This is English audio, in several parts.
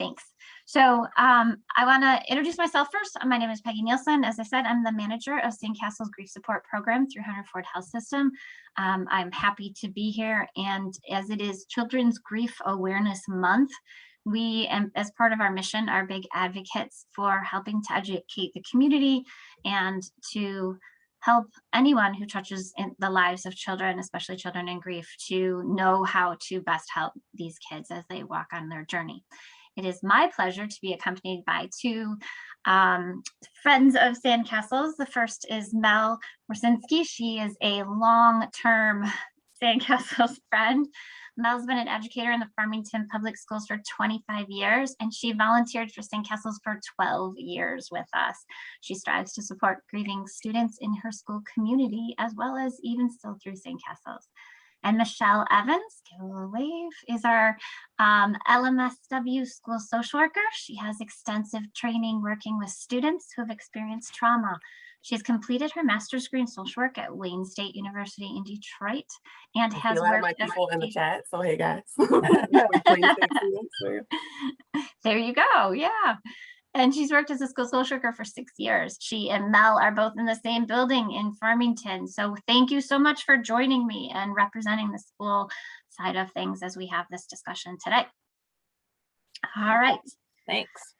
thanks. So I want to introduce myself first. My name is Peggy Nielsen. As I said, I'm the manager of Sandcastles Grief Support Program through Hunter Ford Health System. I'm happy to be here. And as it is Children's Grief Awareness Month, we, as part of our mission, are big advocates for helping to educate the community and to help anyone who touches in the lives of children, especially children in grief, to know how to best help these kids as they walk on their journey. It is my pleasure to be accompanied by two friends of Sandcastles. The first is Mel Warsinski. She is a long-term Sandcastles friend. Mel's been an educator in the Farmington Public Schools for 25 years, and she volunteered for Sandcastles for 12 years with us. She strives to support grieving students in her school community, as well as even still through Sandcastles. And Michelle Evans, give a little wave, is our LMSW school social worker. She has extensive training working with students who have experienced trauma. She's completed her master's degree in social work at Wayne State University in Detroit and has worked my people in the chat. So hey guys. There you go. Yeah. And she's worked as a school social worker for 6 years. She and Mel are both in the same building in Farmington. So thank you so much for joining me and representing the school side of things as we have this discussion today. All right. Thanks.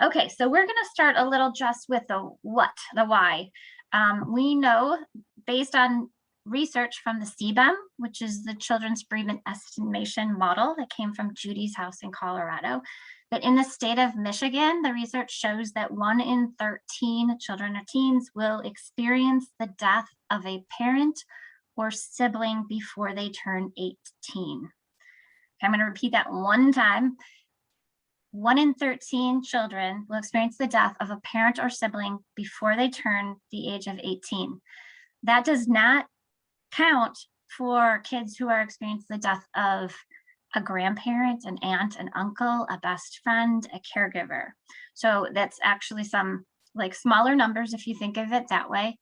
Okay, so we're going to start a little just with the what, the why. We know based on research from the CBEM, which is the Children's Bereavement Estimation Model that came from Judy's house in Colorado, that in the state of Michigan, the research shows that 1 in 13 children or teens will experience the death of a parent or sibling before they turn 18. Okay, I'm going to repeat that one time. 1 in 13 children will experience the death of a parent or sibling before they turn the age of 18. That does not count for kids who are experiencing the death of a grandparent, an aunt, an uncle, a best friend, a caregiver. So that's actually some like smaller numbers if you think of it that way.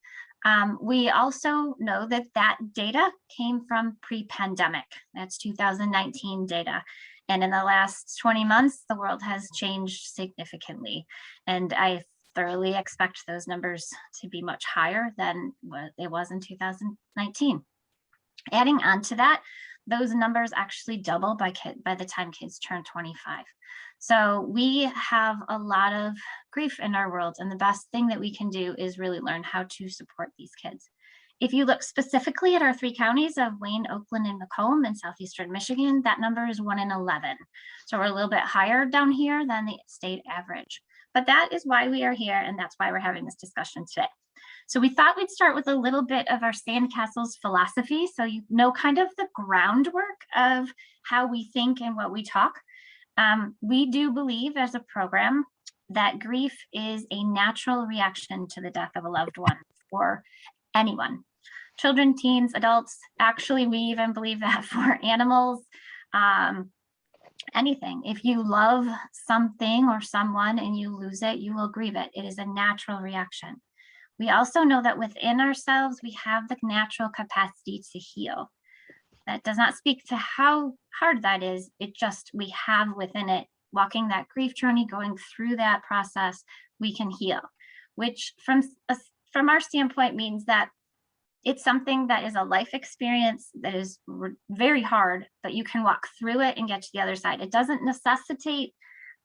We also know that that data came from pre-pandemic. That's 2019 data. And in the last 20 months, the world has changed significantly. And I thoroughly expect those numbers to be much higher than what it was in 2019. Adding on to that, those numbers actually double by the time kids turn 25. So we have a lot of grief in our world, and the best thing that we can do is really learn how to support these kids. If you look specifically at our 3 counties of Wayne, Oakland, and Macomb in southeastern Michigan, that number is 1 in 11. So we're a little bit higher down here than the state average. But that is why we are here, and that's why we're having this discussion today. So we thought we'd start with a little bit of our Sandcastles philosophy, so you know kind of the groundwork of how we think and what we talk. We do believe as a program that grief is a natural reaction to the death of a loved one for anyone, children, teens, adults. Actually, we even believe that for animals, anything. If you love something or someone and you lose it, you will grieve it. It is a natural reaction. We also know that within ourselves, we have the natural capacity to heal. That does not speak to how hard that is. It just, we have within it, walking that grief journey, going through that process, we can heal, which from our standpoint means that it's something that is a life experience that is very hard, but you can walk through it and get to the other side. It doesn't necessitate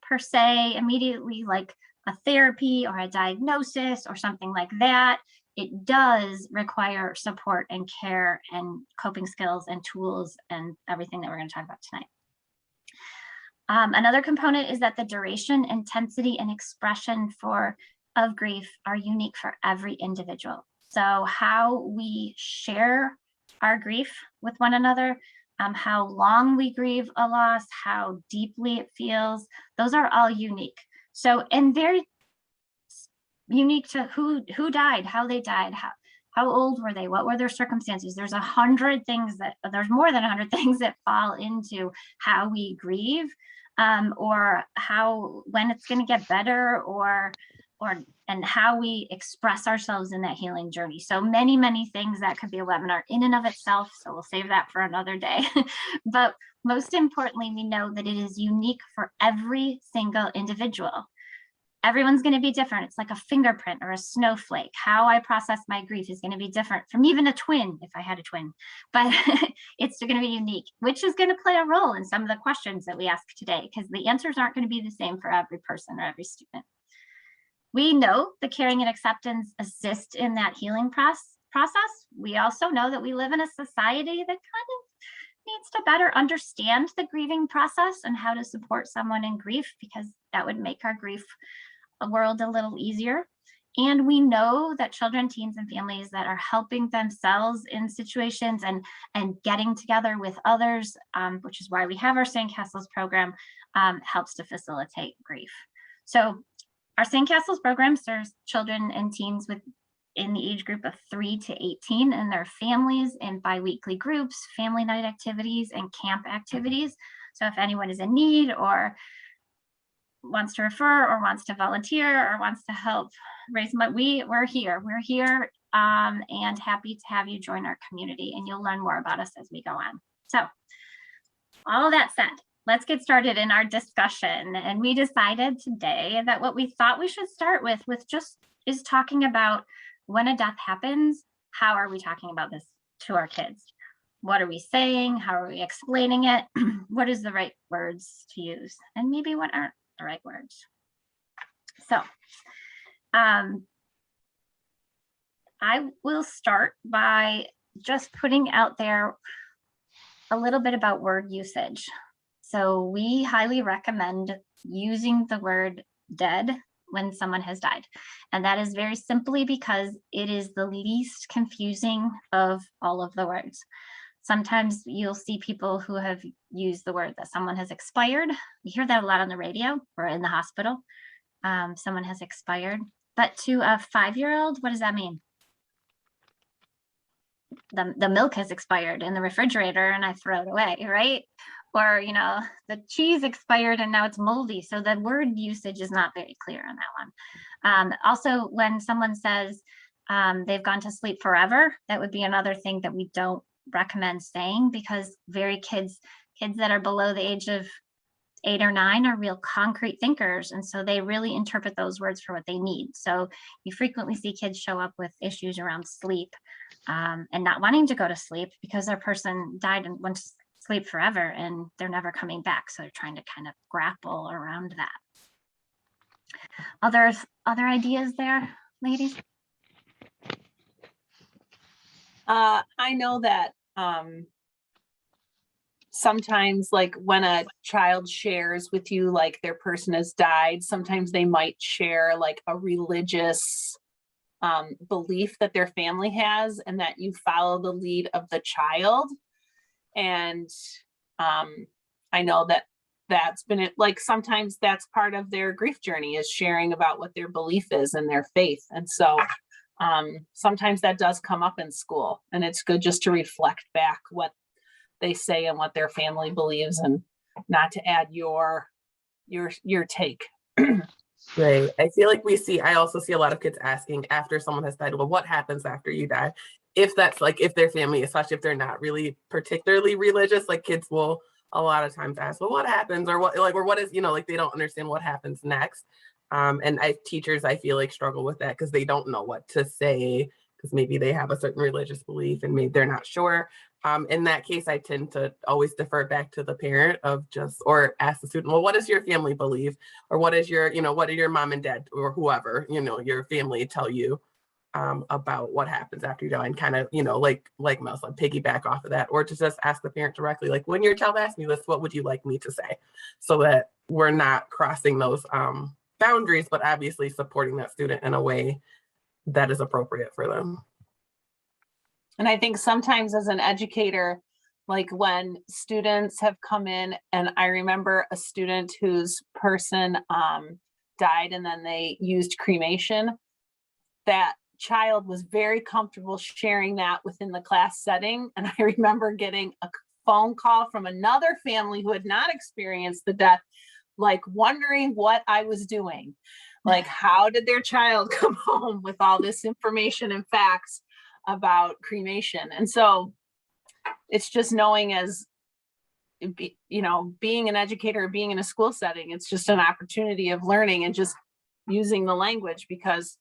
per se immediately like a therapy or a diagnosis or something like that. It does require support and care and coping skills and tools and everything that we're going to talk about tonight. Another component is that the duration, intensity, and expression of grief are unique for every individual. So how we share our grief with one another, how long we grieve a loss, how deeply it feels, those are all unique. So, and very unique to who died, how they died, how old were they, what were their circumstances. There's there's more than 100 things that fall into how we grieve, or when it's going to get better, or and how we express ourselves in that healing journey. So many, many things that could be a webinar in and of itself. So we'll save that for another day. But most importantly, we know that it is unique for every single individual. Everyone's going to be different. It's like a fingerprint or a snowflake. How I process my grief is going to be different from even a twin, if I had a twin, but it's going to be unique, which is going to play a role in some of the questions that we ask today, because the answers aren't going to be the same for every person or every student. We know the caring and acceptance assist in that healing process. We also know that we live in a society that kind of needs to better understand the grieving process and how to support someone in grief, because that would make our grief world a little easier. And we know that children, teens, and families that are helping themselves in situations and getting together with others, which is why we have our Sandcastles program, helps to facilitate grief. So our Sandcastles program serves children and teens in the age group of 3 to 18 and their families in biweekly groups, family night activities, and camp activities. So if anyone is in need or wants to refer or wants to volunteer or wants to help raise money, we're here and happy to have you join our community, and you'll learn more about us as we go on. So all that said, let's get started in our discussion. And we decided today that what we thought we should start with just is talking about when a death happens, how are we talking about this to our kids? What are we saying? How are we explaining it? What is the right words to use? And maybe what aren't the right words? So I will start by just putting out there a little bit about word usage. So we highly recommend using the word dead when someone has died. And that is very simply because it is the least confusing of all of the words. Sometimes you'll see people who have used the word that someone has expired. You hear that a lot on the radio or in the hospital. Someone has expired. But to a 5-year-old, what does that mean? The milk has expired in the refrigerator and I throw it away, right? Or, you know, the cheese expired and now it's moldy. So the word usage is not very clear on that one. Also, when someone says they've gone to sleep forever, that would be another thing that we don't recommend saying, because kids that are below the age of 8 or 9 are real concrete thinkers. And so they really interpret those words for what they need. So you frequently see kids show up with issues around sleep and not wanting to go to sleep because their person died and went to sleep forever and they're never coming back. So they're trying to kind of grapple around that. Other ideas there, ladies? I know that sometimes, like when a child shares with you, like their person has died, sometimes they might share like a religious belief that their family has, and that you follow the lead of the child. And I know that that's been it. Like sometimes that's part of their grief journey, is sharing about what their belief is and their faith. And so sometimes that does come up in school, and it's good just to reflect back what they say and what their family believes, and not to add your take. Right. I feel like I also see a lot of kids asking after someone has died, well, what happens after you die? If that's like, if their family, especially if they're not really particularly religious, like kids will a lot of times ask, well, what happens? Or what is, like they don't understand what happens next. And teachers, I feel like, struggle with that because they don't know what to say, because maybe they have a certain religious belief and maybe they're not sure. In that case, I tend to always defer back to the parent or ask the student, well, what does your family believe? Or what is what do your mom and dad or whoever, your family tell you about what happens after you die, and kind of, like Mel said, piggyback off of that, or to just ask the parent directly, like, when your child asks me this, what would you like me to say? So that we're not crossing those boundaries, but obviously supporting that student in a way that is appropriate for them. And I think sometimes as an educator, like when students have come in, and I remember a student whose person died and then they used cremation, that child was very comfortable sharing that within the class setting. And I remember getting a phone call from another family who had not experienced the death, like wondering what I was doing. Like, how did their child come home with all this information and facts about cremation? And so it's just knowing as, you know, being an educator, being in a school setting, it's just an opportunity of learning and just using the language, because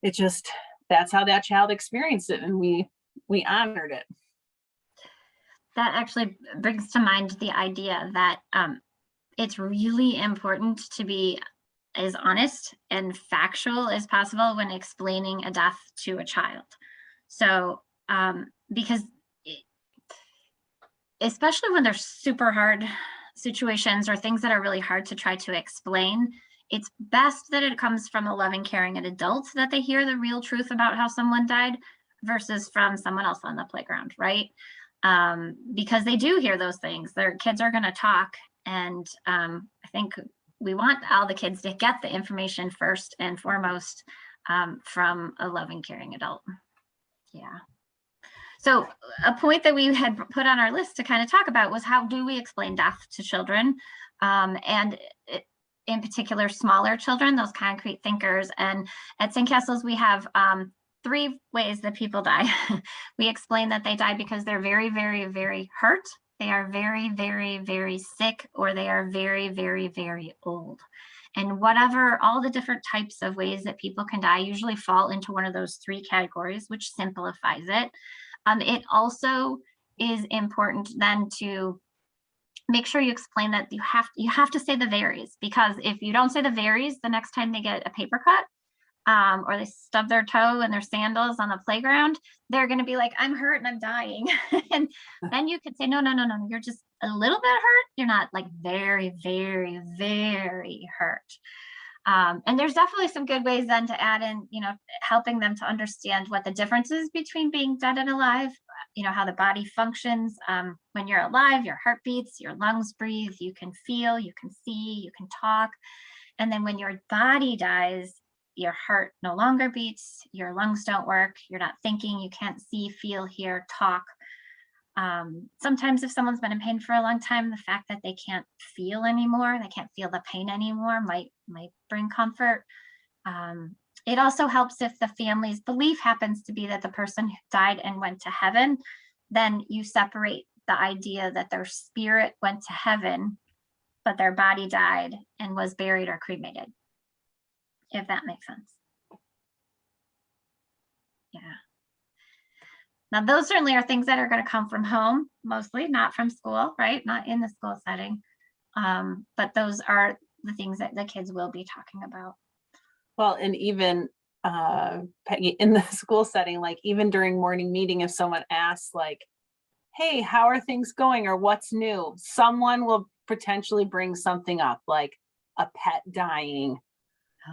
it just, that's how that child experienced it. And we honored it. That actually brings to mind the idea that it's really important to be as honest and factual as possible when explaining a death to a child. So, because especially when there's super hard situations or things that are really hard to try to explain, it's best that it comes from a loving, caring adult, that they hear the real truth about how someone died versus from someone else on the playground, right? Because they do hear those things. Their kids are going to talk. And I think we want all the kids to get the information first and foremost from a loving, caring adult. Yeah. So a point that we had put on our list to kind of talk about was, how do we explain death to children? In particular, smaller children, those concrete thinkers. And at Sandcastles, we have 3 ways that people die. We explain that they die because they're very, very, very hurt. They are very, very, very sick, or they are very, very, very old. And whatever, all the different types of ways that people can die usually fall into one of those 3 categories, which simplifies it. It also is important then to make sure you explain that you have to say the varies, because if you don't say the varies, the next time they get a paper cut or they stub their toe in their sandals on the playground, they're going to be like, I'm hurt and I'm dying. And then you could say, no, you're just a little bit hurt. You're not like very, very, very hurt. And there's definitely some good ways then to add in, you know, helping them to understand what the difference is between being dead and alive, you know, how the body functions. When you're alive, your heart beats, your lungs breathe, you can feel, you can see, you can talk. And then when your body dies, your heart no longer beats, your lungs don't work, you're not thinking, you can't see, feel, hear, talk. Sometimes if someone's been in pain for a long time, the fact that they can't feel anymore, they can't feel the pain anymore might bring comfort. It also helps if the family's belief happens to be that the person who died and went to heaven, then you separate the idea that their spirit went to heaven, but their body died and was buried or cremated, if that makes sense. Yeah. Now, those certainly are things that are going to come from home, mostly, not from school, right? Not in the school setting. But those are the things that the kids will be talking about. Well, and even Peggy, in the school setting, like even during morning meeting, if someone asks like, hey, how are things going, or what's new? Someone will potentially bring something up, like a pet dying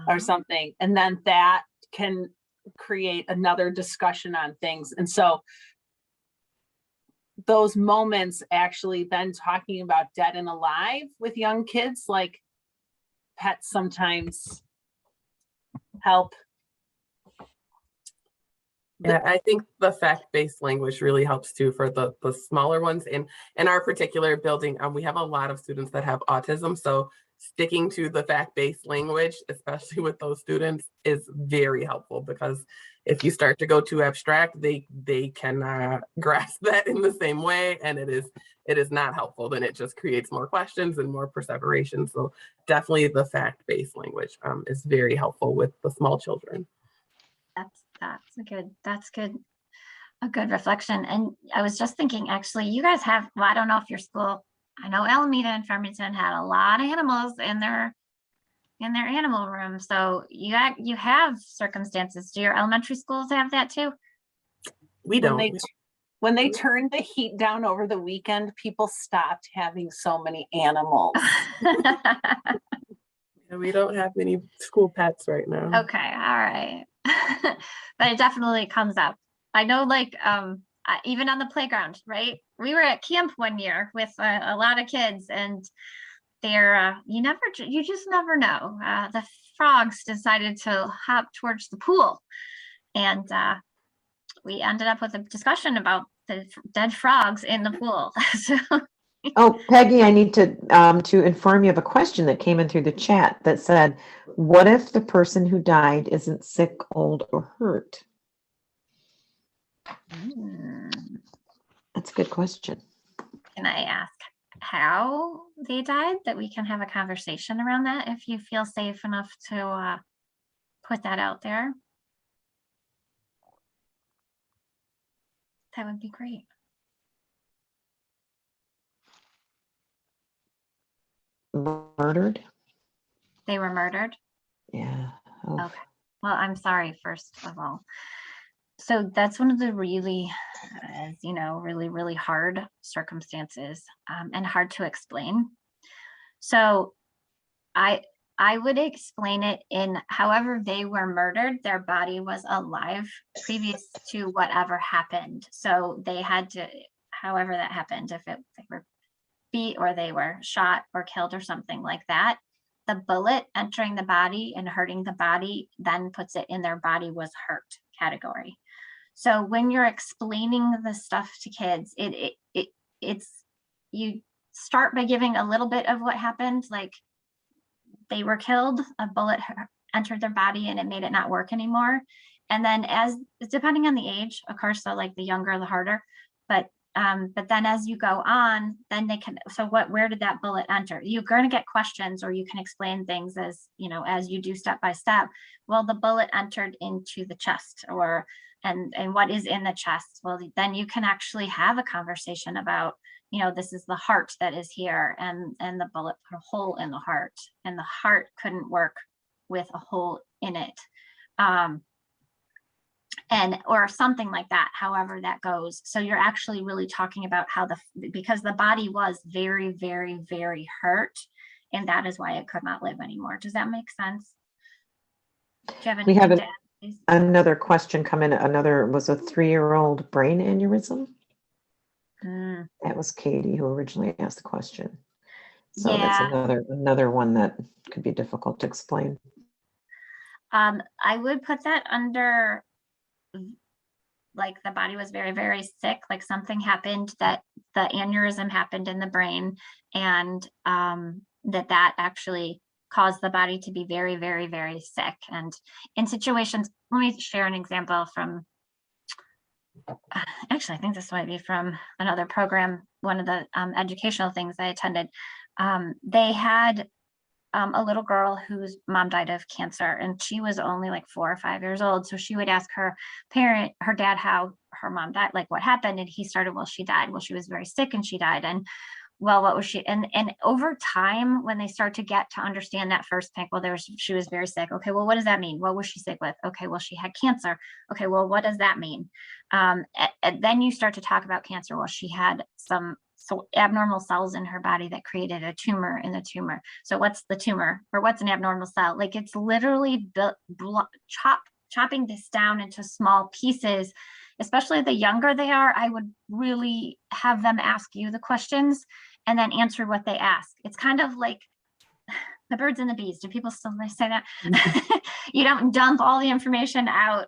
or something. And then that can create another discussion on things. And so those moments actually then talking about dead and alive with young kids, like pets sometimes help. Yeah, I think the fact-based language really helps too for the smaller ones. In our particular building, we have a lot of students that have autism. So sticking to the fact-based language, especially with those students, is very helpful, because if you start to go too abstract, they cannot grasp that in the same way, and it is not helpful. Then it just creates more questions and more perseveration. So definitely the fact-based language is very helpful with the small children. That's good. A good reflection. And I was just thinking, actually, you guys have, well, I don't know if your school, I know Alameda and Farmington had a lot of animals in their animal room. So you have circumstances. Do your elementary schools have that too? We don't. When they turned the heat down over the weekend, people stopped having so many animals. We don't have any school pets right now. Okay, all right. But it definitely comes up. I know, like, even on the playground, right? We were at camp one year with a lot of kids, and they're, you just never know. The frogs decided to hop towards the pool, and we ended up with a discussion about the dead frogs in the pool. So Oh, Peggy, I need to inform you of a question that came in through the chat that said, what if the person who died isn't sick, old, or hurt? That's a good question. Can I ask how they died, that we can have a conversation around that if you feel safe enough to put that out there? That would be great. Murdered? They were murdered? Yeah. Oh. Okay. Well, I'm sorry, first of all. So that's one of the really, as you know, really, really hard circumstances, and hard to explain. So I would explain it in however they were murdered, their body was alive previous to whatever happened. So they had to, however that happened, if they were beat or they were shot or killed or something like that, the bullet entering the body and hurting the body then puts it in their body was hurt category. So when you're explaining the stuff to kids, it's you start by giving a little bit of what happened, like they were killed, a bullet entered their body and it made it not work anymore. And then as depending on the age, of course, so like the younger, the harder, but then as you go on, then they can, so where did that bullet enter? You're going to get questions, or you can explain things as, you know, as you do step by step. Well, the bullet entered into the chest, or, and what is in the chest? Well, then you can actually have a conversation about, you know, this is the heart that is here, and the bullet put a hole in the heart, and the heart couldn't work with a hole in it. And or something like that, however that goes. So you're actually really talking about how because the body was very, very, very hurt, and that is why it could not live anymore. Does that make sense? Do you have We have anything to add, please? another question come in. Another was a 3-year-old brain aneurysm. That was Katie who originally asked the question. So Yeah. that's another one that could be difficult to explain. I would put that under, like, the body was very, very sick, like something happened, that the aneurysm happened in the brain, and that actually caused the body to be very, very, very sick. And in situations, let me share an example from, actually, I think this might be from another program, one of the educational things I attended. They had a little girl whose mom died of cancer, and she was only like 4 or 5 years old. So she would ask her dad, how her mom died, like what happened. And he started, well, she died. Well, she was very sick and she died. And well, what was she? And over time, when they start to get to understand that first thing, well, she was very sick. Okay, well, what does that mean? What was she sick with? Okay, well, she had cancer. Okay, well, what does that mean? And then you start to talk about cancer. Well, she had some abnormal cells in her body that created a tumor in the tumor. So what's the tumor, or what's an abnormal cell? Like, it's literally chopping this down into small pieces. Especially the younger they are, I would really have them ask you the questions and then answer what they ask. It's kind of like the birds and the bees. Do people still say that? You don't dump all the information out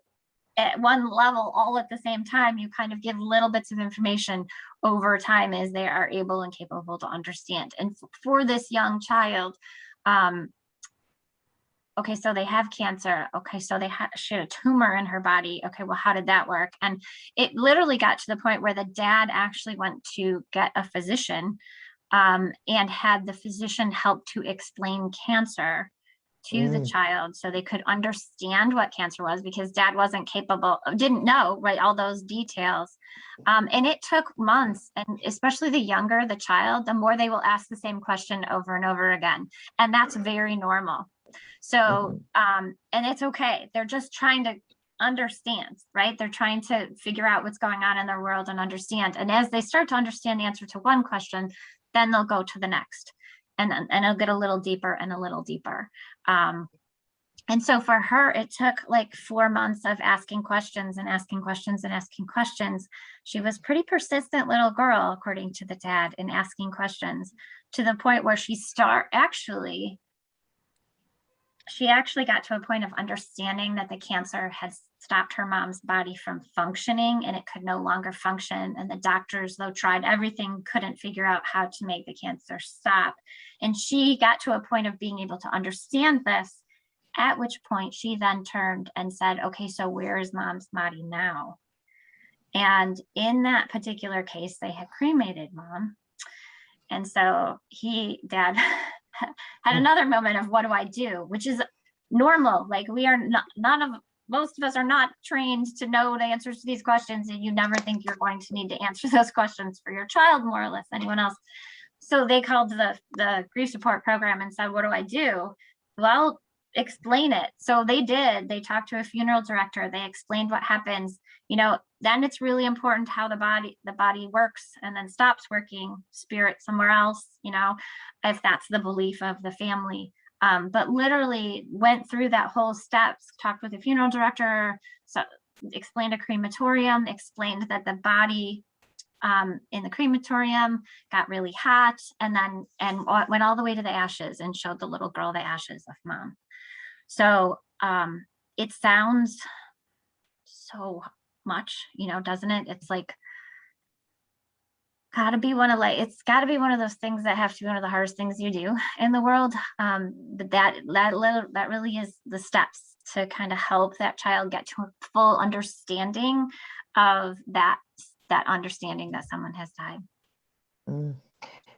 at one level all at the same time. You kind of give little bits of information over time as they are able and capable to understand. And for this young child, okay, so they have cancer. Okay, so she had a tumor in her body. Okay, well, how did that work? And it literally got to the point where the dad actually went to get a physician, and had the physician help to explain cancer to the child so they could understand what cancer was, because dad wasn't capable, didn't know, right, all those details. And it took months, and especially the younger the child, the more they will ask the same question over and over again. And that's very normal. So, and it's okay. They're just trying to understand, right? They're trying to figure out what's going on in their world and understand. And as they start to understand the answer to one question, then they'll go to the next, and it'll get a little deeper and a little deeper. And so for her, it took like 4 months of asking questions and asking questions and asking questions. She was pretty persistent little girl, according to the dad, in asking questions, to the point where she actually got to a point of understanding that the cancer had stopped her mom's body from functioning, and it could no longer function. And the doctors, though tried everything, couldn't figure out how to make the cancer stop. And she got to a point of being able to understand this, at which point she then turned and said, okay, so where is mom's body now? And in that particular case, they had cremated mom. And so dad had another moment of, what do I do? Which is normal. Like, we are not, most of us are not trained to know the answers to these questions, and you never think you're going to need to answer those questions for your child, more or less anyone else. So they called the grief support program and said, what do I do? Well, explain it. So they did. They talked to a funeral director. They explained what happens. Then it's really important how the body works and then stops working, spirit somewhere else, if that's the belief of the family. But literally went through that whole steps, talked with the funeral director, so explained a crematorium, explained that the body in the crematorium got really hot, and went all the way to the ashes and showed the little girl the ashes of mom. So it sounds so much, doesn't it? It's like, it's got to be one of those things that have to be one of the hardest things you do in the world. But that really is the steps to kind of help that child get to a full understanding of that understanding that someone has died. We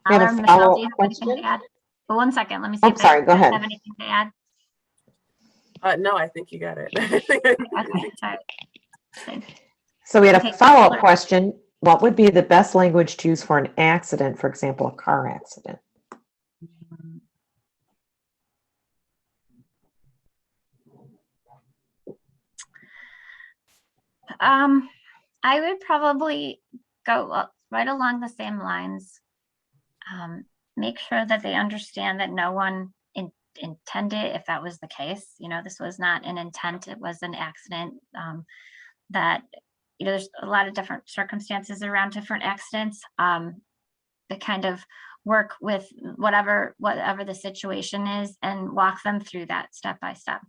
I'll have a learn, Michelle, do follow-up you have anything to question? add? But 1 second, let me see. I'm sorry, go ahead. Have anything to add? No, I think you got it. Okay, sorry. So we had Okay. a follow-up question. What would be the best language to use for an accident, for example, a car accident? I would probably go right along the same lines. Make sure that they understand that no one intended, if that was the case. This was not an intent, it was an accident. That there's a lot of different circumstances around different accidents. To kind of work with whatever the situation is and walk them through that step by step.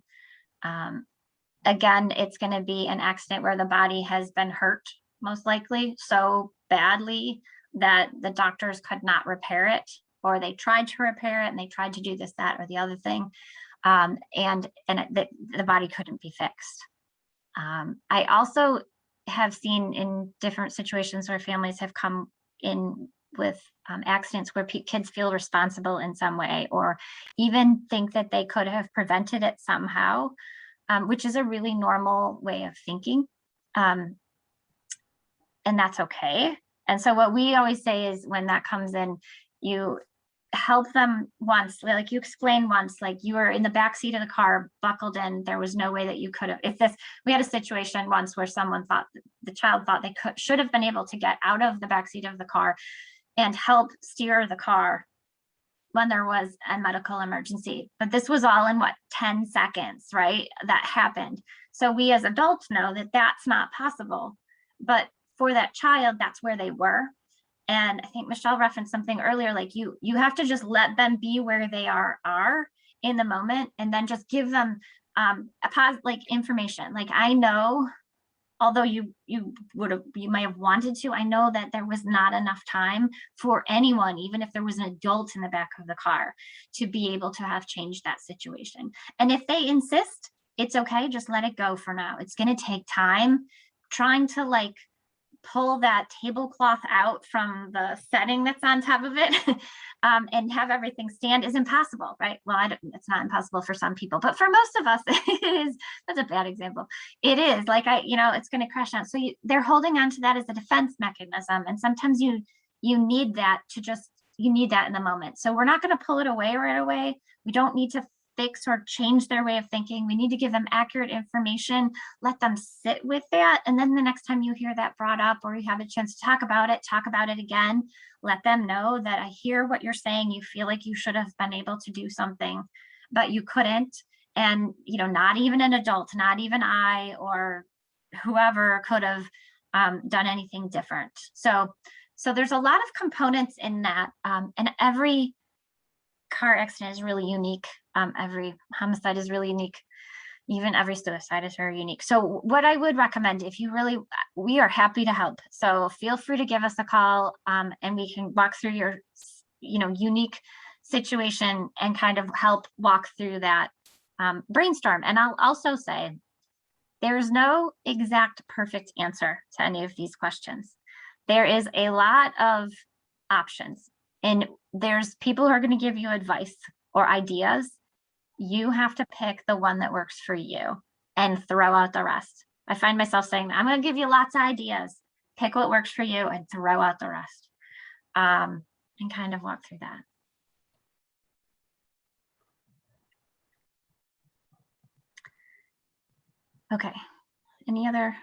Again, it's going to be an accident where the body has been hurt, most likely so badly that the doctors could not repair it, or they tried to repair it and they tried to do this, that, or the other thing, and the body couldn't be fixed. I also have seen in different situations where families have come in with accidents where kids feel responsible in some way, or even think that they could have prevented it somehow, which is a really normal way of thinking. And that's okay. And so what we always say is, when that comes in, you help them once, like you explain once, like you were in the back seat of the car, buckled in, there was no way that you could have, we had a situation once where someone thought, the child thought they should have been able to get out of the back seat of the car and help steer the car when there was a medical emergency. But this was all in 10 seconds, right? That happened. So we as adults know that that's not possible. But for that child, that's where they were. And I think Michelle referenced something earlier, like you have to just let them be where they are in the moment, and then just give them information. Like, I know, although you may have wanted to, I know that there was not enough time for anyone, even if there was an adult in the back of the car, to be able to have changed that situation. And if they insist, it's okay, just let it go for now. It's going to take time. Trying to pull that tablecloth out from the setting that's on top of it and have everything stand is impossible, right? Well, it's not impossible for some people, but for most of us, it is. That's a bad example. It is it's going to crash down. So they're holding on to that as a defense mechanism. And sometimes you need that you need that in the moment. So we're not going to pull it away right away. We don't need to fix or change their way of thinking. We need to give them accurate information, let them sit with that. And then the next time you hear that brought up, or you have a chance to talk about it again, let them know that I hear what you're saying. You feel like you should have been able to do something, but you couldn't. And, not even an adult, not even I or whoever could have done anything different. So there's a lot of components in that. And every car accident is really unique. Every homicide is really unique. Even every suicide is very unique. So what I would recommend, if you really, we are happy to help. So feel free to give us a call, and we can walk through your, unique situation and kind of help walk through that brainstorm. And I'll also say, there's no exact perfect answer to any of these questions. There is a lot of options, and there's people who are going to give you advice or ideas. You have to pick the one that works for you and throw out the rest. I find myself saying, I'm going to give you lots of ideas. Pick what works for you and throw out the rest. And kind of walk through that. Okay. Any other?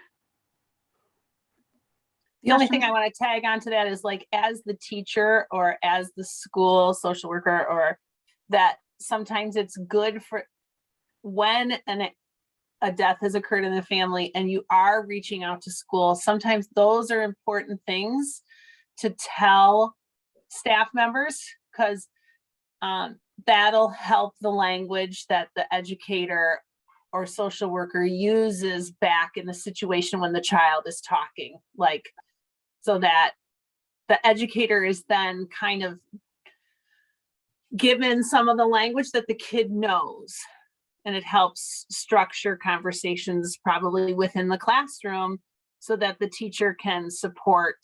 The only thing I want to tag onto that is, like, as the teacher or as the school social worker, or that sometimes it's good for when a death has occurred in the family and you are reaching out to school, sometimes those are important things to tell staff members, because that'll help the language that the educator or social worker uses back in the situation when the child is talking, like, so that the educator is then kind of given some of the language that the kid knows, and it helps structure conversations probably within the classroom so that the teacher can support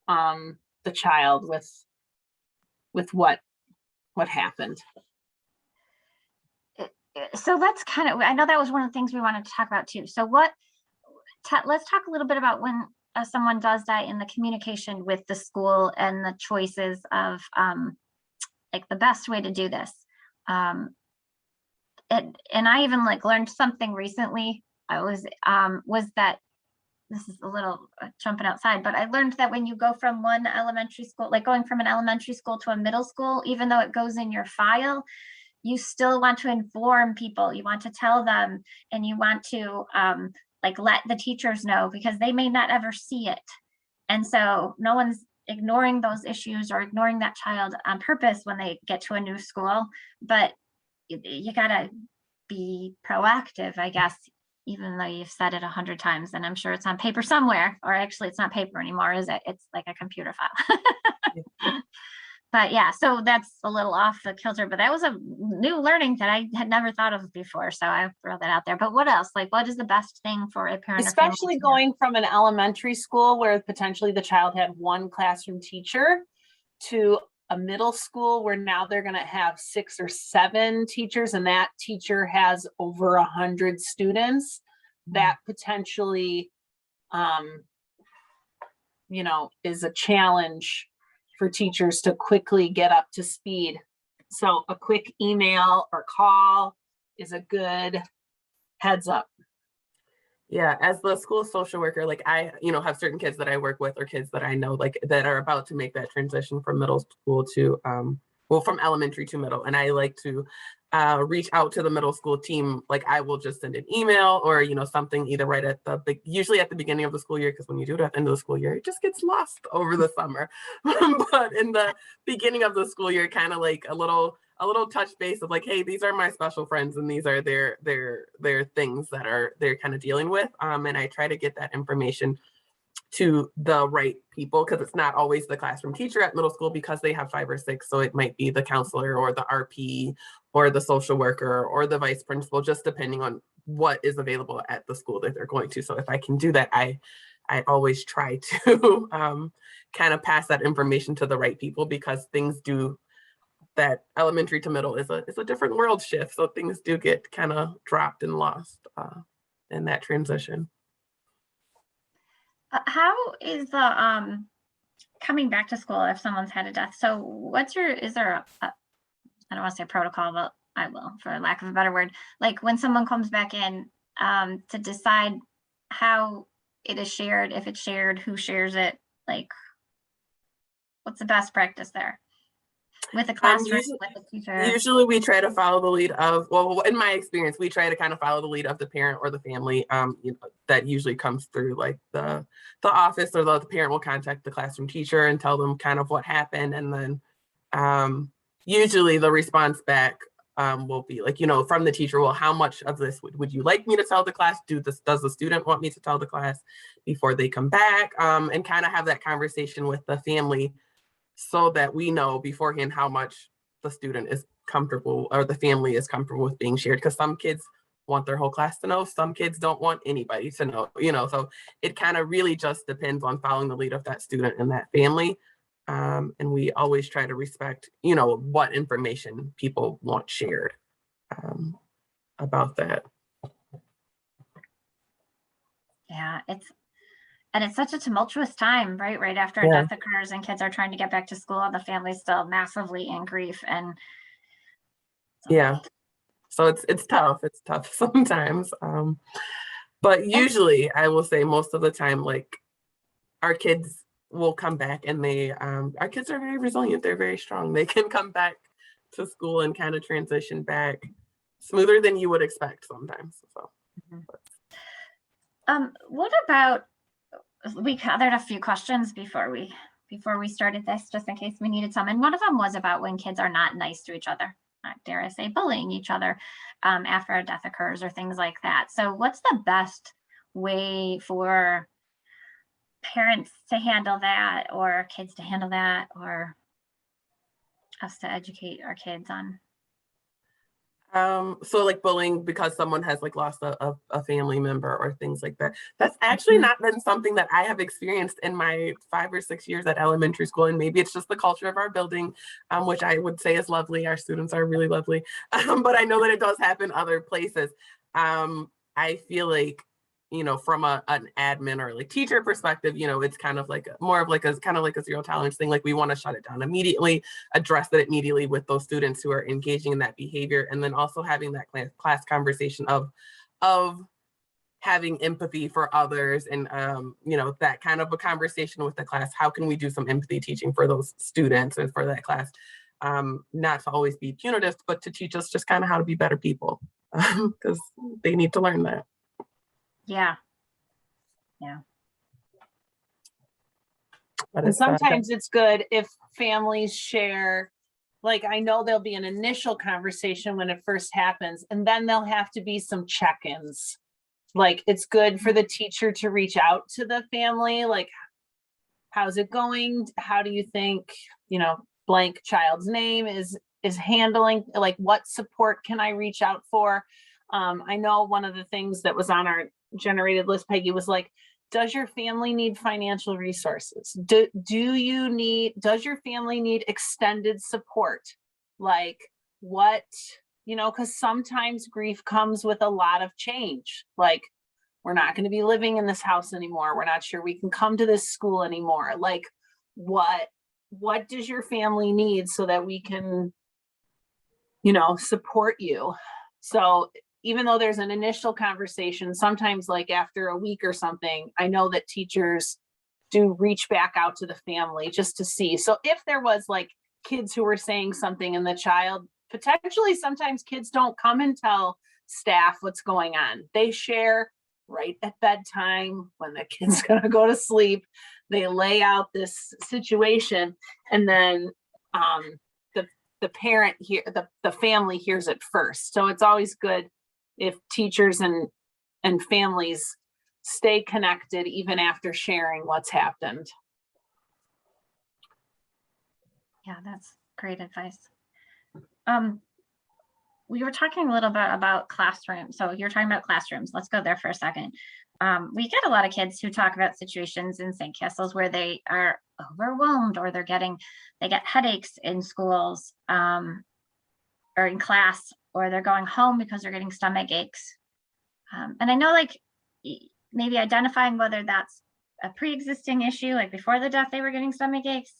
the child with what happened. So let's kind of, I know that was one of the things we wanted to talk about too. So let's talk a little bit about when someone does die, in the communication with the school and the choices of like the best way to do this. And I even learned something recently. I was that, this is a little jumping outside, but I learned that when you go from one elementary school, like going from an elementary school to a middle school, even though it goes in your file, you still want to inform people. You want to tell them, and you want to let the teachers know, because they may not ever see it. And so no one's ignoring those issues or ignoring that child on purpose when they get to a new school, but you gotta be proactive, I guess, even though you've said it 100 times, and I'm sure it's on paper somewhere, or actually it's not paper anymore, is it? It's like a computer file. But yeah, so that's a little off the kilter, but that was a new learning that I had never thought of before. So I throw that out there. But what else? What is the best thing for a parent? Especially going from an elementary school where potentially the child had one classroom teacher to a middle school where now they're going to have 6 or 7 teachers, and that teacher has over 100 students. That potentially, is a challenge for teachers to quickly get up to speed. So a quick email or call is a good heads up. Yeah, as the school social worker, I, have certain kids that I work with, or kids that I know, that are about to make that transition from middle school to, from elementary to middle. And I like to reach out to the middle school team. I will just send an email or, something either right at usually at the beginning of the school year, because when you do it at the end of the school year, it just gets lost over the summer. But in the beginning of the school year, kind of a little touch base of hey, these are my special friends and these are their things that they're kind of dealing with. And I try to get that information to the right people, because it's not always the classroom teacher at middle school, because they have 5 or 6. So it might be the counselor or the RP or the social worker or the vice principal, just depending on what is available at the school that they're going to. So if I can do that, I always try to kind of pass that information to the right people, because things do, that elementary to middle is a different world shift. So things do get kind of dropped and lost in that transition. How is the coming back to school if someone's had a death? So is there a I don't want to say protocol, but I will, for lack of a better word, when someone comes back in to decide how it is shared, if it's shared, who shares it, what's the best practice there? With the classroom, with the teacher? Usually we try to follow the lead of, in my experience, we try to kind of follow the lead of the parent or the family. That usually comes through the office, or the parent will contact the classroom teacher and tell them kind of what happened. And then usually the response back will be like, from the teacher, well, how much of this would you like me to tell the class? Does the student want me to tell the class before they come back? And kind of have that conversation with the family so that we know beforehand how much the student is comfortable or the family is comfortable with being shared. Because some kids want their whole class to know, some kids don't want anybody to know, so it kind of really just depends on following the lead of that student and that family. And we always try to respect, what information people want shared about that. Yeah, it's such a tumultuous time, right? Right after a death occurs and kids are trying to get back to school and the family's still massively in grief. And so it's tough. It's tough sometimes. But usually I will say most of the time, like, our kids will come back and our kids are very resilient. They're very strong. They can come back to school and kind of transition back smoother than you would expect sometimes. So. What about, we gathered a few questions before we started this, just in case we needed some. And one of them was about when kids are not nice to each other, dare I say, bullying each other after a death occurs or things like that. So what's the best way for parents to handle that, or kids to handle that, or us to educate our kids on? So like bullying because someone has like lost a family member or things like that. That's actually not been something that I have experienced in my 5 or 6 years at elementary school. And maybe it's just the culture of our building, which I would say is lovely. Our students are really lovely. But I know that it does happen other places. I feel like, from an admin or like teacher perspective, it's kind of like more of like a kind of like a zero tolerance thing. Like we want to shut it down immediately, address it immediately with those students who are engaging in that behavior. And then also having that class conversation of having empathy for others and, that kind of a conversation with the class. How can we do some empathy teaching for those students and for that class? Not to always be punitive, but to teach us just kind of how to be better people because they need to learn that. Yeah. And sometimes it's good if families share, like, I know there'll be an initial conversation when it first happens, and then there'll have to be some check-ins. Like, it's good for the teacher to reach out to the family, like, how's it going? How do you think, blank child's name is handling, like, what support can I reach out for? I know one of the things that was on our generated list, Peggy, was like, does your family need financial resources? Does your family need extended support? Like what, because sometimes grief comes with a lot of change. Like, we're not going to be living in this house anymore. We're not sure we can come to this school anymore. Like, what does your family need so that we can, support you? So even though there's an initial conversation, sometimes like after a week or something, I know that teachers do reach back out to the family just to see. So if there was like kids who were saying something and the child, potentially sometimes kids don't come and tell staff what's going on. They share right at bedtime when the kid's gonna go to sleep. They lay out this situation, and then the parent here, the family hears it first. So it's always good if teachers and families stay connected even after sharing what's happened. Yeah, that's great advice. We were talking a little bit about classrooms. So you're talking about classrooms. Let's go there for a second. We get a lot of kids who talk about situations in Sandcastles where they are overwhelmed, or they get headaches in schools or in class, or they're going home because they're getting stomach aches. And I know, like, maybe identifying whether that's a pre-existing issue, like before the death they were getting stomach aches,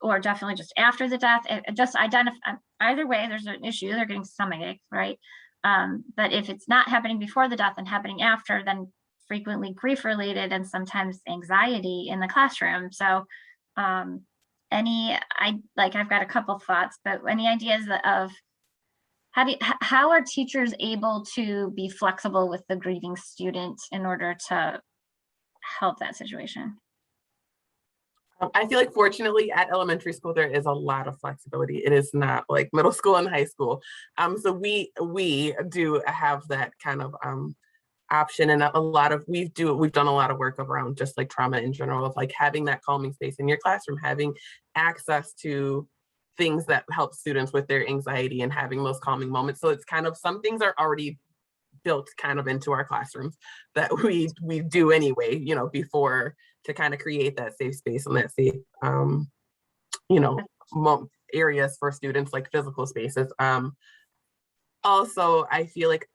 or definitely just after the death. Just identify, either way there's an issue, they're getting stomach aches, right? But if it's not happening before the death and happening after, then frequently grief related and sometimes anxiety in the classroom. So I've got a couple thoughts, but any ideas of how are teachers able to be flexible with the grieving student in order to help that situation? I feel like fortunately at elementary school, there is a lot of flexibility. It is not like middle school and high school. So we do have that kind of option, and a lot of we've done a lot of work around just like trauma in general, of like having that calming space in your classroom, having access to things that help students with their anxiety and having those calming moments. So it's kind of, some things are already built kind of into our classrooms that we do anyway, you know, before, to kind of create that safe space and that safe you know, areas for students, like physical spaces. Also, I feel like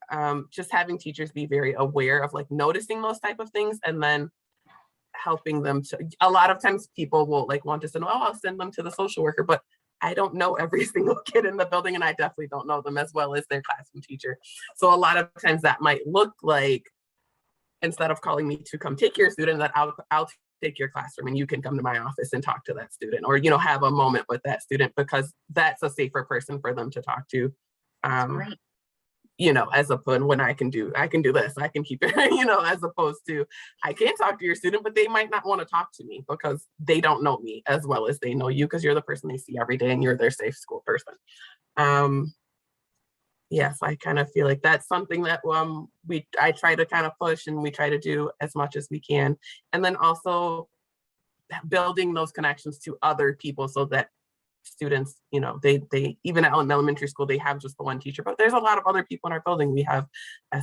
just having teachers be very aware of like noticing those type of things, and then helping them to, a lot of times people will like want to say, oh, I'll send them to the social worker, but I don't know every single kid in the building, and I definitely don't know them as well as their classroom teacher. So a lot of times that might look like, instead of calling me to come take your student, that I'll take your classroom and you can come to my office and talk to that student, or, you know, have a moment with that student, because that's a safer person for them to talk to. Great. You know, as opposed, when I can do this, I can keep it, you know, as opposed to, I can't talk to your student, but they might not want to talk to me because they don't know me as well as they know you, because you're the person they see every day and you're their safe school person. Yes, I kind of feel like that's something that I try to kind of push, and we try to do as much as we can. And then also building those connections to other people, so that students, you know, they even in elementary school, they have just the one teacher, but there's a lot of other people in our building. We have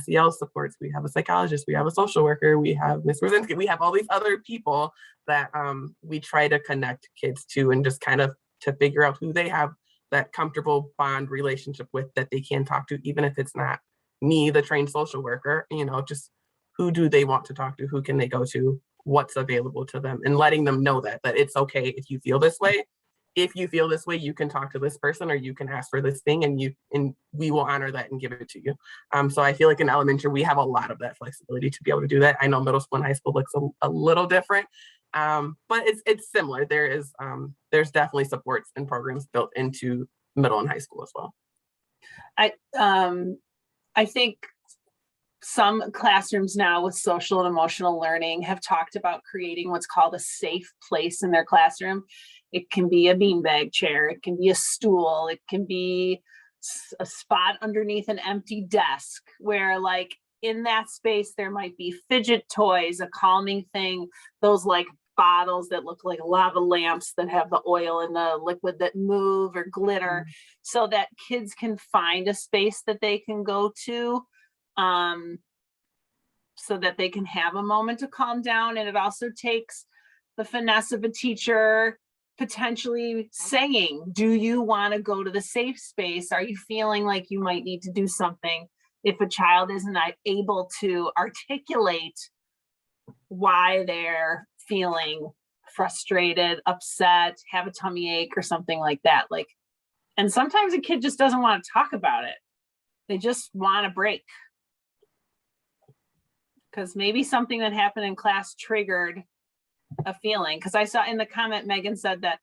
SEL supports, we have a psychologist, we have a social worker, we have Miss Rosinski, we have all these other people that we try to connect kids to, and just kind of to figure out who they have that comfortable bond relationship with, that they can talk to, even if it's not me, the trained social worker, you know, just who do they want to talk to, who can they go to, what's available to them, and letting them know that it's okay if you feel this way. If you feel this way, you can talk to this person, or you can ask for this thing, and we will honor that and give it to you. So I feel like in elementary, we have a lot of that flexibility to be able to do that. I know middle school and high school looks a little different, but it's similar. There's definitely supports and programs built into middle and high school as well. I think some classrooms now with social and emotional learning have talked about creating what's called a safe place in their classroom. It can be a beanbag chair, it can be a stool, it can be a spot underneath an empty desk, where like in that space there might be fidget toys, a calming thing, those like bottles that look like lava lamps that have the oil and the liquid that move, or glitter, so that kids can find a space that they can go to, so that they can have a moment to calm down. And it also takes the finesse of a teacher potentially saying, do you want to go to the safe space? Are you feeling like you might need to do something? If a child isn't able to articulate why they're feeling frustrated, upset, have a tummy ache or something like that. Like, and sometimes a kid just doesn't want to talk about it. They just want a break. Because maybe something that happened in class triggered a feeling. Because I saw in the comment, Megan said that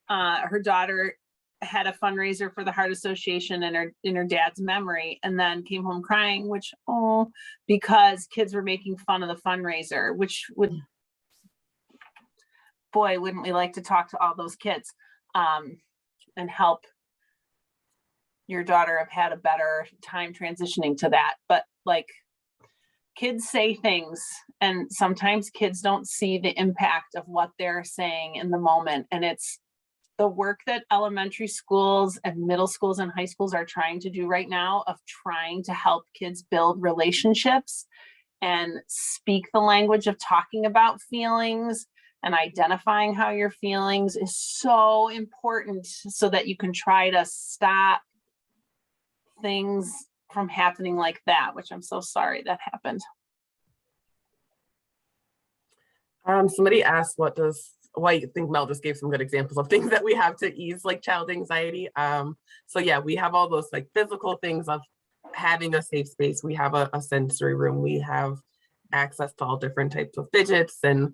her daughter had a fundraiser for the Heart Association in her dad's memory, and then came home crying, which, because kids were making fun of the fundraiser, which would, boy, wouldn't we like to talk to all those kids and help your daughter have had a better time transitioning to that. But like, kids say things, and sometimes kids don't see the impact of what they're saying in the moment. And it's the work that elementary schools and middle schools and high schools are trying to do right now, of trying to help kids build relationships and speak the language of talking about feelings and identifying how your feelings, is so important, so that you can try to stop things from happening like that, which I'm so sorry that happened. Somebody asked, why you think Mel just gave some good examples of things that we have to ease like child anxiety. So yeah, we have all those like physical things of having a safe space. We have a sensory room. We have access to all different types of fidgets and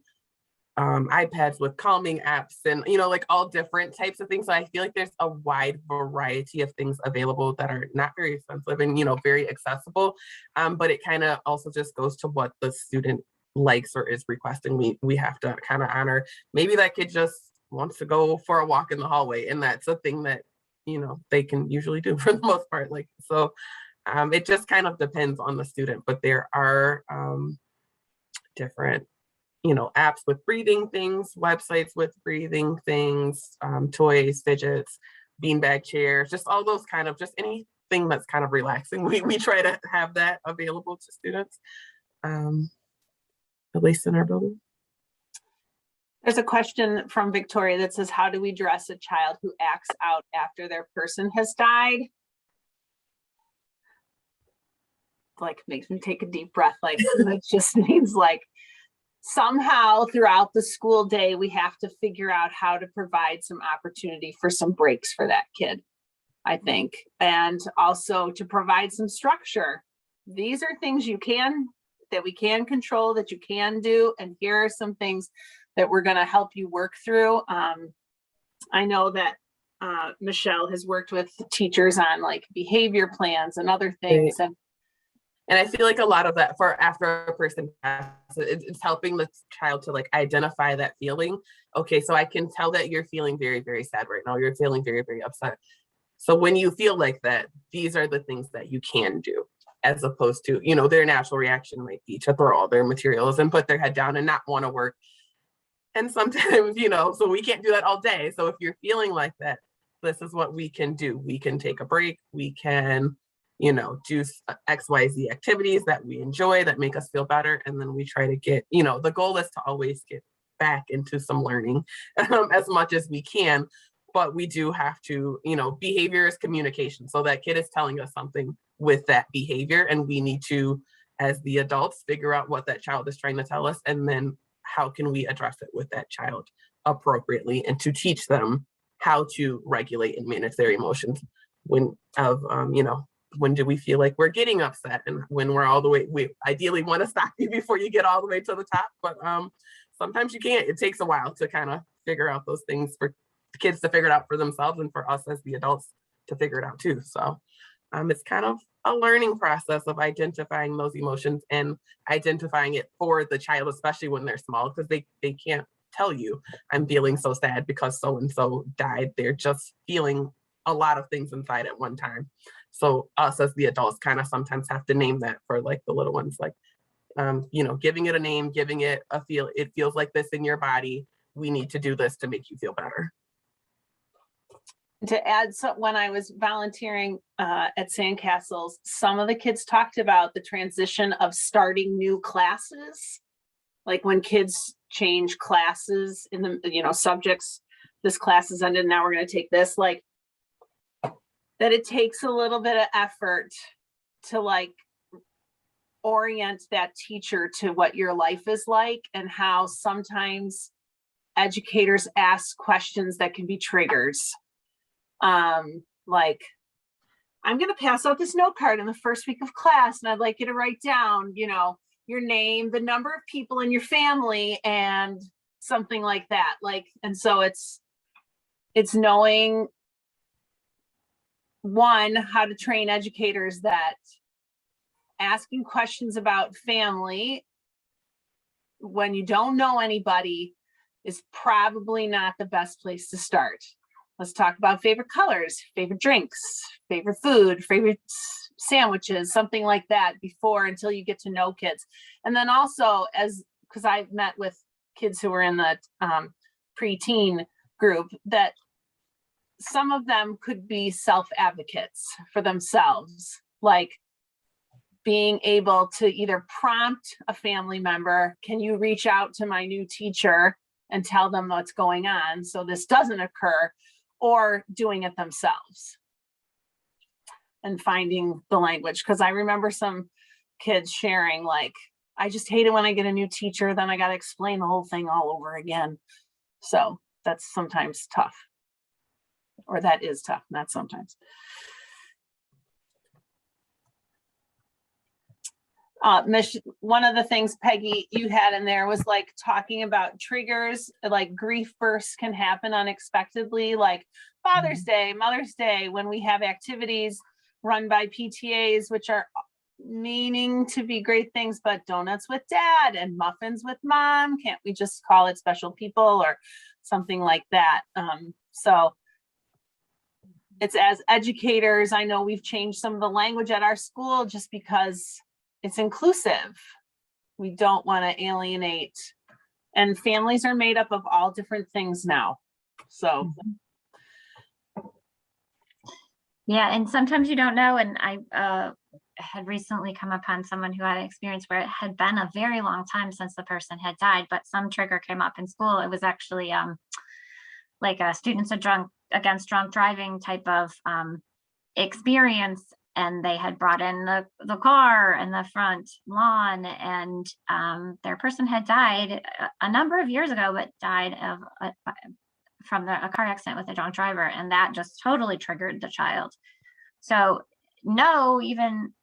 iPads with calming apps, and you know, like all different types of things. So I feel like there's a wide variety of things available that are not very expensive and, you know, very accessible. But it kind of also just goes to what the student likes or is requesting. We have to kind of honor, maybe that kid just wants to go for a walk in the hallway, and that's a thing that, you know, they can usually do for the most part. Like, so it just kind of depends on the student, but there are different, you know, apps with breathing things, websites with breathing things, toys, fidgets, beanbag chairs, just all those kind of, just anything that's kind of relaxing. We try to have that available to students, at least in our building. There's a question from Victoria that says, how do we dress a child who acts out after their person has died? Like, makes me take a deep breath. Like, it just means like somehow throughout the school day, we have to figure out how to provide some opportunity for some breaks for that kid, I think. And also to provide some structure. These are things that we can control, that you can do. And here are some things that we're going to help you work through. I know that Michelle has worked with teachers on like behavior plans and other things. And I feel like a lot of that, for after a person passes, it's helping the child to like identify that feeling. Okay, so I can tell that you're feeling very, very sad right now. You're feeling very, very upset. So when you feel like that, these are the things that you can do, as opposed to, you know, their natural reaction might be to throw all their materials and put their head down and not want to work. And sometimes, you know, so we can't do that all day. So if you're feeling like that, this is what we can do. We can take a break. We can, you know, do XYZ activities that we enjoy, that make us feel better. And then we try to get, you know, the goal is to always get back into some learning as much as we can. But we do have to, you know, behavior is communication. So that kid is telling us something with that behavior. And we need to, as the adults, figure out what that child is trying to tell us. And then how can we address it with that child appropriately, and to teach them how to regulate and manage their emotions you know, when do we feel like we're getting upset, and when we're all the way, we ideally want to stop you before you get all the way to the top, but sometimes you can't. It takes a while to kind of figure out those things, for kids to figure it out for themselves, and for us as the adults to figure it out too. So it's kind of a learning process of identifying those emotions and identifying it for the child, especially when they're small, because they can't tell you, I'm feeling so sad because so-and-so died. They're just feeling a lot of things inside at one time. So us as the adults kind of sometimes have to name that for like the little ones, like, you know, giving it a name, giving it a feel. It feels like this in your body. We need to do this to make you feel better. To add, so when I was volunteering at Sandcastles, some of the kids talked about the transition of starting new classes, like when kids change classes in the, you know, subjects. This class is ended, now we're going to take this. Like, that it takes a little bit of effort to like orient that teacher to what your life is like, and how sometimes educators ask questions that can be triggers. Like, I'm going to pass out this note card in the first week of class, and I'd like you to write down, you know, your name, the number of people in your family, and something like that. Like, and so it's knowing, one, how to train educators that asking questions about family when you don't know anybody is probably not the best place to start. Let's talk about favorite colors, favorite drinks, favorite food, favorite sandwiches, something like that until you get to know kids. And then also, because I've met with kids who were in the preteen group, that some of them could be self-advocates for themselves, like being able to either prompt a family member, can you reach out to my new teacher and tell them what's going on so this doesn't occur, or doing it themselves and finding the language. Because I remember some kids sharing, like, I just hate it when I get a new teacher, then I got to explain the whole thing all over again. So that's sometimes tough, or that is tough, not sometimes. One of the things, Peggy, you had in there was like talking about triggers, like grief bursts can happen unexpectedly, like Father's Day, Mother's Day, when we have activities run by PTAs, which are meaning to be great things, but donuts with dad and muffins with mom, can't we just call it special people or something like that? So it's, as educators, I know we've changed some of the language at our school just because it's inclusive. We don't want to alienate, and families are made up of all different things now. So yeah, and sometimes you don't know. And I had recently come upon someone who had an experience where it had been a very long time since the person had died, but some trigger came up in school. It was actually like a students against drunk driving type of experience, and they had brought in the car and the front lawn, and their person had died a number of years ago, but died of from a car accident with a drunk driver, and that just totally triggered the child. So know even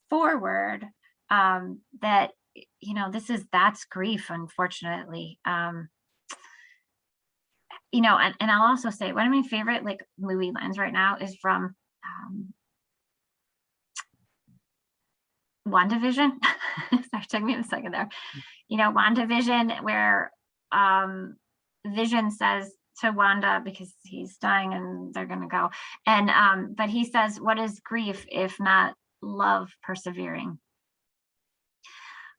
forward that, you know, that's grief, unfortunately. You know, and I'll also say one of my favorite like movie lines right now is from WandaVision. Sorry, took me a second there. You know, WandaVision, where Vision says to Wanda, because he's dying and they're gonna go, and but he says, what is grief if not love persevering?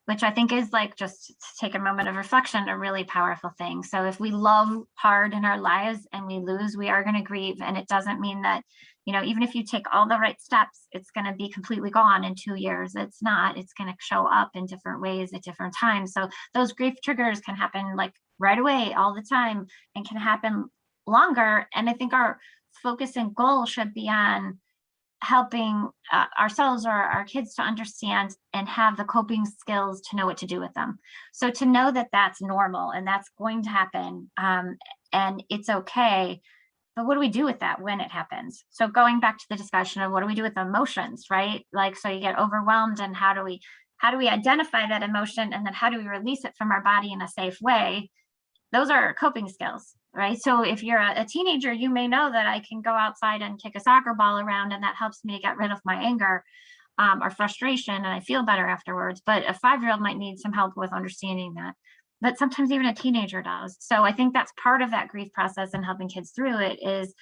Which I think is like, just to take a moment of reflection, a really powerful thing. So if we love hard in our lives and we lose, we are going to grieve. And it doesn't mean that, you know, even if you take all the right steps, it's going to be completely gone in 2 years. It's not. It's going to show up in different ways at different times. So those grief triggers can happen like right away, all the time, and can happen longer. And I think our focus and goal should be on helping ourselves or our kids to understand and have the coping skills to know what to do with them. So to know that that's normal and that's going to happen, and it's okay. But what do we do with that when it happens? So going back to the discussion of what do we do with emotions, right? Like, so you get overwhelmed, and how do we identify that emotion, and then how do we release it from our body in a safe way? Those are coping skills, right? So if you're a teenager, you may know that I can go outside and kick a soccer ball around, and that helps me to get rid of my anger or frustration, and I feel better afterwards. But a 5-year-old might need some help with understanding that. But sometimes even a teenager does. So I think that's part of that grief process, and helping kids through it is,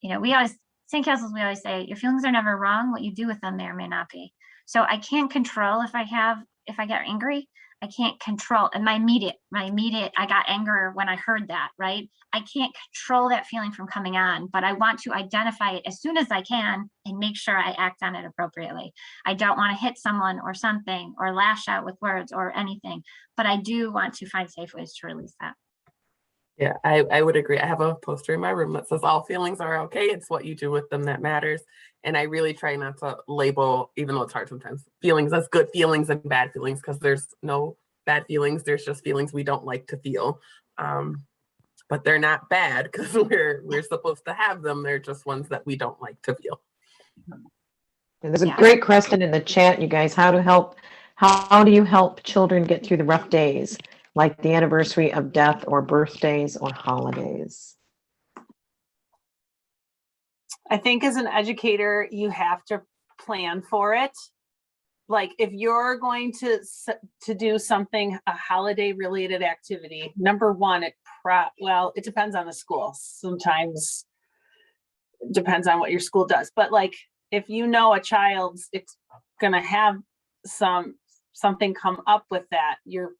you know, Sandcastles, we always say, your feelings are never wrong. What you do with them may or may not be. So I can't control if I get angry. I can't control, and my immediate, I got anger when I heard that, right? I can't control that feeling from coming on, but I want to identify it as soon as I can and make sure I act on it appropriately. I don't want to hit someone or something or lash out with words or anything, but I do want to find safe ways to release that. Yeah, I would agree. I have a poster in my room that says all feelings are okay. It's what you do with them that matters. And I really try not to label, even though it's hard sometimes, feelings as good feelings and bad feelings, because there's no bad feelings. There's just feelings we don't like to feel. But they're not bad because we're supposed to have them. They're just ones that we don't like to feel. And there's a great question in the chat, you guys. How do you help children get through the rough days, like the anniversary of death or birthdays or holidays? I think as an educator, you have to plan for it. Like if you're going to do something, a holiday related activity, number one, it depends on the school. Sometimes it depends on what your school does. But like if you know a child's gonna have something come up with that, you're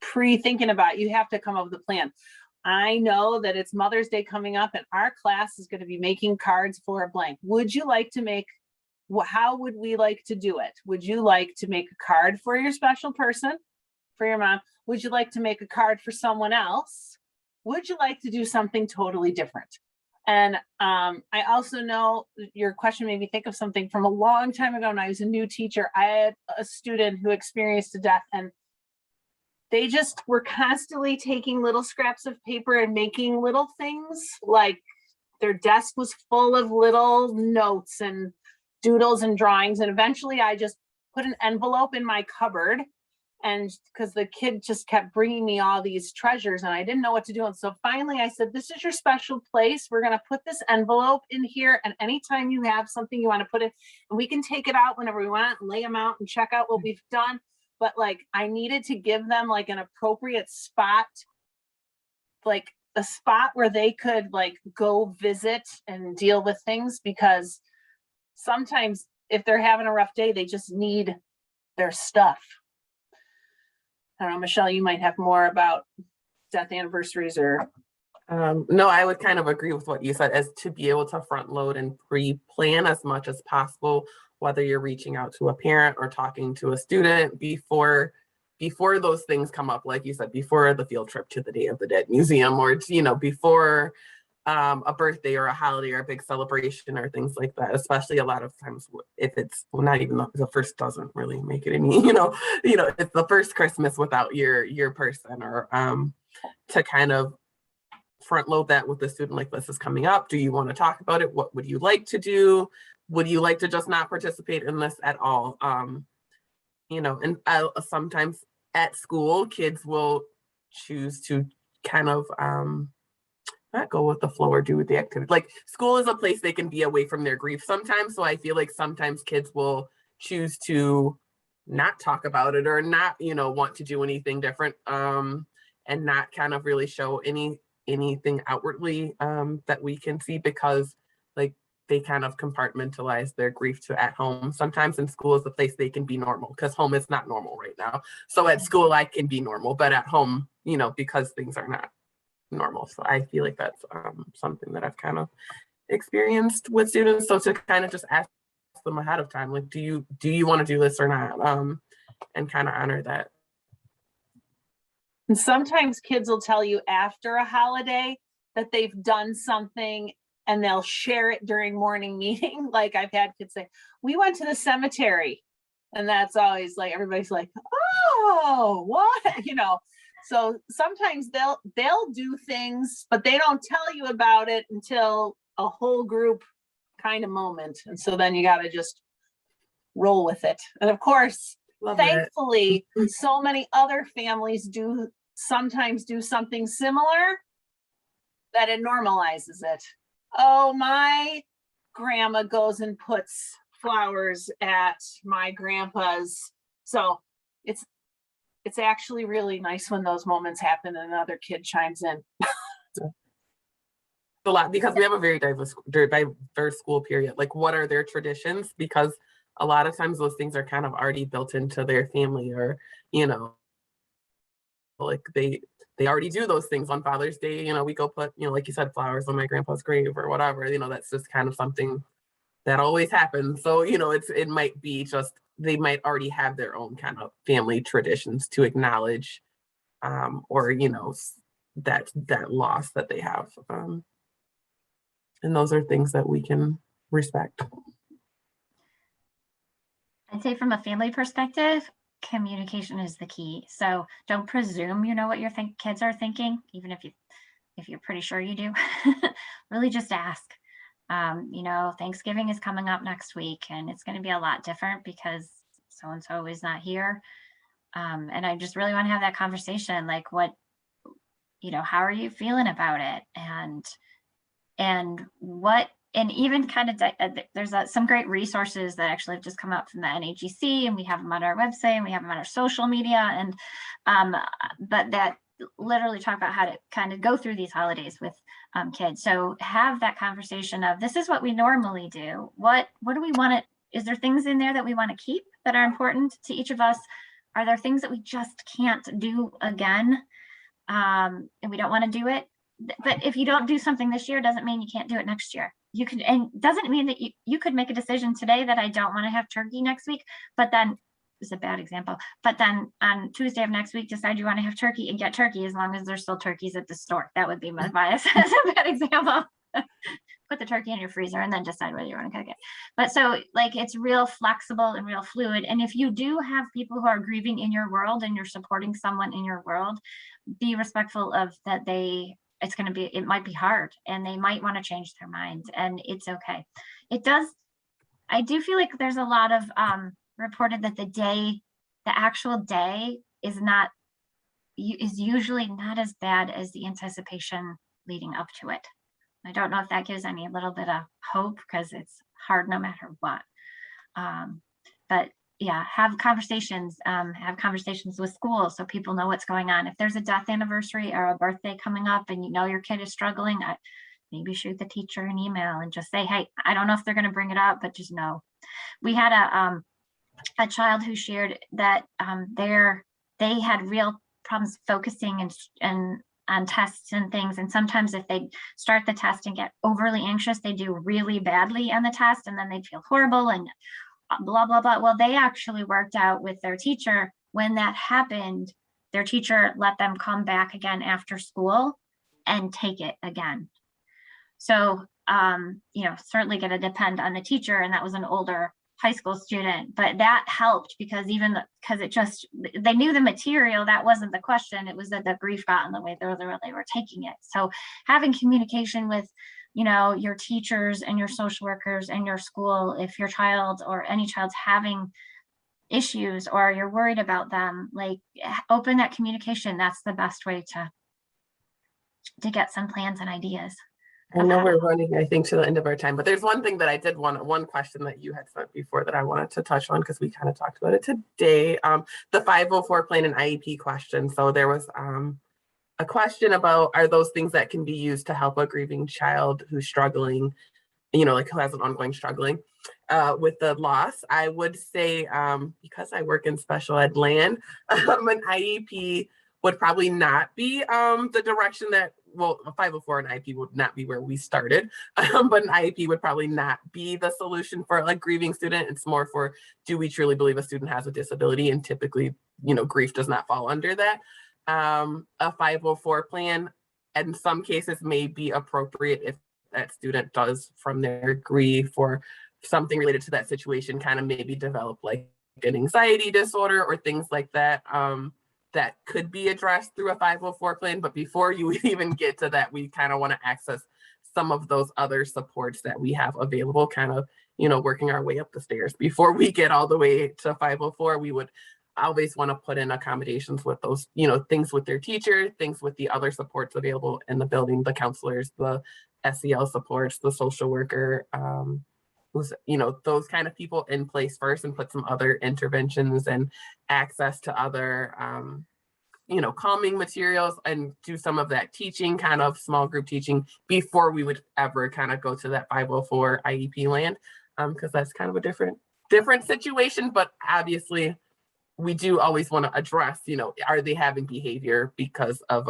pre-thinking about it. You have to come up with a plan. I know that it's Mother's Day coming up, and our class is going to be making cards for a blank. Would you like to make, how would we like to do it? Would you like to make a card for your special person, for your mom? Would you like to make a card for someone else? Would you like to do something totally different? And I also know your question made me think of something from a long time ago when I was a new teacher. I had a student who experienced a death, and they just were constantly taking little scraps of paper and making little things. Like their desk was full of little notes and doodles and drawings. And eventually I just put an envelope in my cupboard And because the kid just kept bringing me all these treasures and I didn't know what to do. And so finally I said, this is your special place. We're going to put this envelope in here. And anytime you have something you want to put it, and we can take it out whenever we want and lay them out and check out what we've done. But like, I needed to give them like an appropriate spot, like a spot where they could like go visit and deal with things, because sometimes if they're having a rough day, they just need their stuff. I don't know, Michelle, you might have more about death anniversaries or. No, I would kind of agree with what you said, as to be able to front load and pre-plan as much as possible, whether you're reaching out to a parent or talking to a student before those things come up, like you said, before the field trip to the Day of the Dead Museum, or, you know, before a birthday or a holiday or a big celebration or things like that. Especially a lot of times if it's, well, not even the first doesn't really make it any, it's the first Christmas without your person, or to kind of front load that with the student, like, this is coming up. Do you want to talk about it? What would you like to do? Would you like to just not participate in this at all? And sometimes at school, kids will choose to kind of not go with the flow or do with the activity. Like, school is a place they can be away from their grief sometimes. So I feel like sometimes kids will choose to not talk about it, or not, want to do anything different, and not kind of really show anything outwardly that we can see, because like they kind of compartmentalize their grief to at home. Sometimes in school is the place they can be normal, because home is not normal right now. So at school I can be normal, but at home, because things are not normal. So I feel like that's something that I've kind of experienced with students. So to kind of just ask them ahead of time, like, do you want to do this or not, and kind of honor that. And sometimes kids will tell you after a holiday that they've done something, and they'll share it during morning meeting. Like, I've had kids say, we went to the cemetery. And that's always like, everybody's like, oh, what? So sometimes they'll do things, but they don't tell you about it until a whole group kind of moment. And so then you got to just roll with it. And of course, thankfully, so many other families sometimes do something similar that it normalizes it. Oh, my grandma goes and puts flowers at my grandpa's. So it's actually really nice when those moments happen and another kid chimes in. A lot, because we have a very diverse school period. Like, what are their traditions? Because a lot of times those things are kind of already built into their family, or, like they already do those things on Father's Day. We go put, like you said, flowers on my grandpa's grave or whatever. That's just kind of something that always happens. So, it might be just, they might already have their own kind of family traditions to acknowledge, or, that loss that they have. And those are things that we can respect. I'd say from a family perspective, communication is the key. So don't presume you know what your kids are thinking, even if you're pretty sure you do. Really just ask. Thanksgiving is coming up next week, and it's going to be a lot different because so-and-so is not here. And I just really want to have that conversation. Like, how are you feeling about it? And even kind of, there's some great resources that actually have just come out from the NAGC, and we have them on our website, and we have them on our social media, and but that literally talk about how to kind of go through these holidays with kids. So have that conversation of, this is what we normally do. What do we want to, is there things in there that we want to keep that are important to each of us? Are there things that we just can't do again? And we don't want to do it. But if you don't do something this year, doesn't mean you can't do it next year. You can, and doesn't mean that you could make a decision today that I don't want to have turkey next week, but then, it's a bad example, but then on Tuesday of next week, decide you want to have turkey and get turkey, as long as there's still turkeys at the store. That would be my bias as a bad example. Put the turkey in your freezer and then decide whether you want to cook it. But so, like, it's real flexible and real fluid. And if you do have people who are grieving in your world and you're supporting someone in your world, be respectful of that. It might be hard, and they might want to change their mind, and it's okay. I do feel like there's a lot of reported that the actual day is usually not as bad as the anticipation leading up to it. I don't know if that gives any little bit of hope, because it's hard no matter what. But yeah, have conversations with schools so people know what's going on. If there's a death anniversary or a birthday coming up and you know your kid is struggling, maybe shoot the teacher an email and just say, hey, I don't know if they're going to bring it up, but just know. We had a child who shared that they had real problems focusing and on tests and things. And sometimes if they start the test and get overly anxious, they do really badly on the test, and then they feel horrible and blah, blah, blah. Well, they actually worked out with their teacher. When that happened, their teacher let them come back again after school and take it again. So, certainly going to depend on the teacher. And that was an older high school student, but that helped because they knew the material. That wasn't the question. It was that the grief got in the way they were taking it. So having communication with, your teachers and your social workers and your school, if your child or any child's having issues or you're worried about them, like open that communication. That's the best way to get some plans and ideas. I know we're running, I think, to the end of our time, but there's one thing that I did one question that you had sent before that I wanted to touch on, because we kind of talked about it today. The 504 plan and IEP question. So there was a question about, are those things that can be used to help a grieving child who's struggling, who has an ongoing struggling with the loss? I would say, because I work in special ed land, an IEP would probably not be the direction that, a 504 and IEP would not be where we started, but an IEP would probably not be the solution for a grieving student. It's more for, do we truly believe a student has a disability? And typically, grief does not fall under that. A 504 plan, in some cases, may be appropriate if that student does, from their grief or something related to that situation, kind of maybe develop like an anxiety disorder or things like that. That could be addressed through a 504 plan. But before you even get to that, we kind of want to access some of those other supports that we have available, kind of, working our way up the stairs. Before we get all the way to 504, we would always want to put in accommodations with those, things with their teacher, things with the other supports available in the building, the counselors, the SEL supports, the social worker, those kind of people in place first, and put some other interventions and access to other, calming materials, and do some of that teaching, kind of small group teaching, before we would ever kind of go to that 504 IEP land, because that's kind of a different situation. But obviously we do always want to address, are they having behavior because of a